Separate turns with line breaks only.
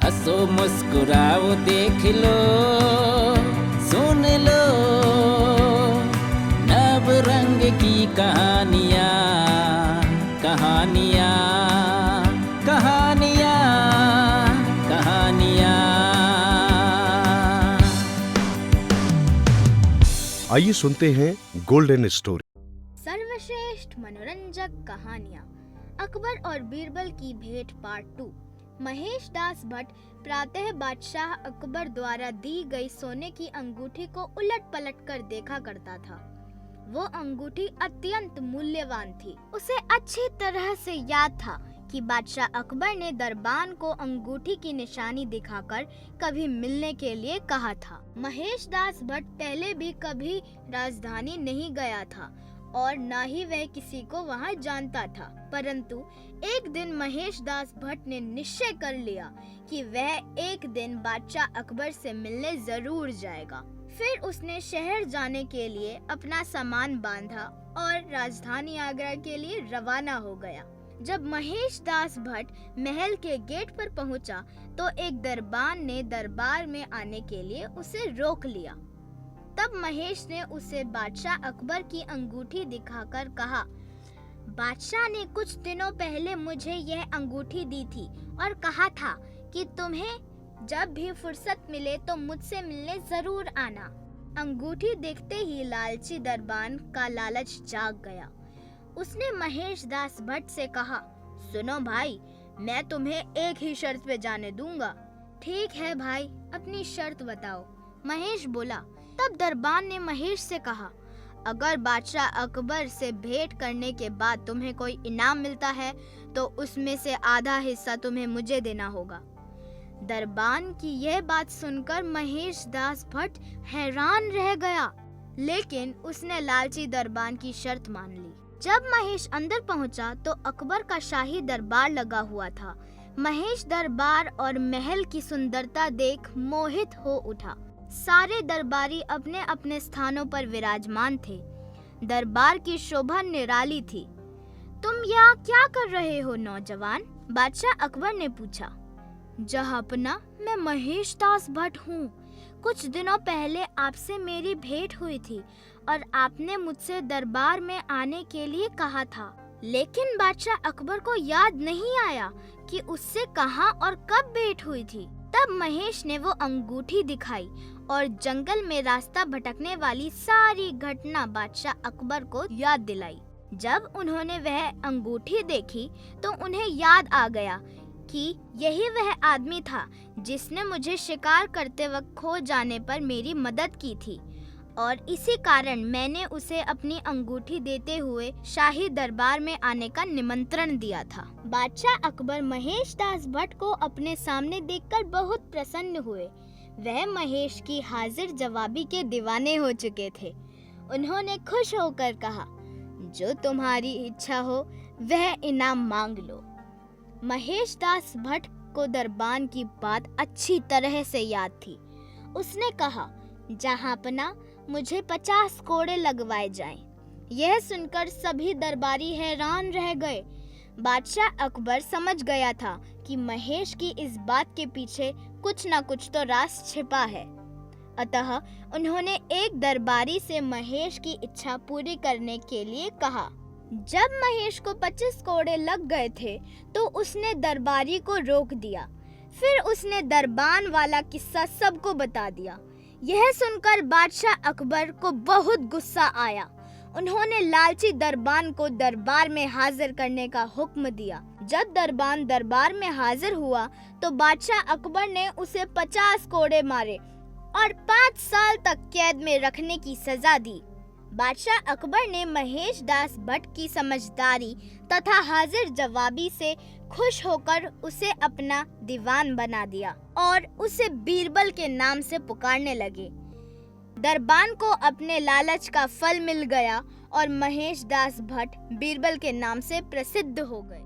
हंसो मुस्कुराओ देख लो सुन लो नव रंग की कहानियाँ कहानियाँ कहानियाँ कहानियाँ।
आइए सुनते हैं गोल्डन स्टोरी।
सर्वश्रेष्ठ मनोरंजक कहानियाँ अकबर और बीरबल की भेंट पार्ट 2। महेश दास भट्ट प्रातः बादशाह अकबर द्वारा दी गई सोने की अंगूठी को उलट पलट कर देखा करता था। वो अंगूठी अत्यंत मूल्यवान थी। उसे अच्छी तरह से याद था कि बादशाह अकबर ने दरबान को अंगूठी की निशानी दिखाकर कभी मिलने के लिए कहा था। महेश दास भट्ट पहले भी कभी राजधानी नहीं गया था और न ही वह किसी को वहां जानता था, परंतु एक दिन महेश दास भट्ट ने निश्चय कर लिया कि वह एक दिन बादशाह अकबर से मिलने जरूर जाएगा। फिर उसने शहर जाने के लिए अपना सामान बांधा और राजधानी आगरा के लिए रवाना हो गया। जब महेश दास भट्ट महल के गेट पर पहुंचा तो एक दरबान ने दरबार में आने के लिए उसे रोक लिया। तब महेश ने उसे बादशाह अकबर की अंगूठी दिखाकर कहा, बादशाह ने कुछ दिनों पहले मुझे यह अंगूठी दी थी और कहा था कि तुम्हें जब भी फुर्सत मिले तो मुझसे मिलने जरूर आना। अंगूठी देखते ही लालची दरबान का लालच जाग गया। उसने महेश दास भट्ट से कहा, सुनो भाई, मैं तुम्हें एक ही शर्त पे जाने दूंगा। ठीक है भाई, अपनी शर्त बताओ, महेश बोला। तब दरबान ने महेश से कहा, अगर बादशाह अकबर से भेंट करने के बाद तुम्हें कोई इनाम मिलता है तो उसमें से आधा हिस्सा तुम्हें मुझे देना होगा। दरबान की यह बात सुनकर महेश दास भट्ट हैरान रह गया, लेकिन उसने लालची दरबान की शर्त मान ली। जब महेश अंदर पहुंचा तो अकबर का शाही दरबार लगा हुआ था। महेश दरबार और महल की सुंदरता देख मोहित हो उठा। सारे दरबारी अपने अपने स्थानों पर विराजमान थे। दरबार की शोभा निराली थी। तुम यहाँ क्या कर रहे हो नौजवान? बादशाह अकबर ने पूछा। जहांपना, मैं महेश दास भट्ट हूँ। कुछ दिनों पहले आपसे मेरी भेंट हुई थी और आपने मुझसे दरबार में आने के लिए कहा था, लेकिन बादशाह अकबर को याद नहीं आया कि उससे कहाँ और कब भेंट हुई थी। तब महेश ने वो अंगूठी दिखाई और जंगल में रास्ता भटकने वाली सारी घटना बादशाह अकबर को याद दिलाई। जब उन्होंने वह अंगूठी देखी तो उन्हें याद आ गया कि यही वह आदमी था जिसने मुझे शिकार करते वक्त खो जाने पर मेरी मदद की थी और इसी कारण मैंने उसे अपनी अंगूठी देते हुए शाही दरबार में आने का निमंत्रण दिया था। बादशाह अकबर महेश दास भट्ट को अपने सामने देखकर बहुत प्रसन्न हुए। वह महेश की हाजिर जवाबी के दीवाने हो चुके थे। उन्होंने खुश होकर कहा, जो तुम्हारी इच्छा हो वह इनाम मांग लो। महेश दास भट्ट को दरबान की बात अच्छी तरह से याद थी। उसने कहा, जहांपना, मुझे 50 कोड़े लगवाए जाएं। यह सुनकर सभी दरबारी हैरान रह गए। बादशाह अकबर समझ गया था कि महेश की इस बात के पीछे कुछ न कुछ तो राज छिपा है। अतः उन्होंने एक दरबारी से महेश की इच्छा पूरी करने के लिए कहा। जब महेश को 25 कोड़े लग गए थे तो उसने दरबारी को रोक दिया। फिर उसने दरबान वाला किस्सा सबको बता दिया। यह सुनकर बादशाह अकबर को बहुत गुस्सा आया। उन्होंने लालची दरबान को दरबार में हाजिर करने का हुक्म दिया। जब दरबान दरबार में हाजिर हुआ तो बादशाह अकबर ने उसे 50 कोड़े मारे और 5 साल तक कैद में रखने की सजा दी। बादशाह अकबर ने महेश दास भट्ट की समझदारी तथा हाजिर जवाबी से खुश होकर उसे अपना दीवान बना दिया और उसे बीरबल के नाम से पुकारने लगे। दरबान को अपने लालच का फल मिल गया और महेश दास भट्ट बीरबल के नाम से प्रसिद्ध हो गए।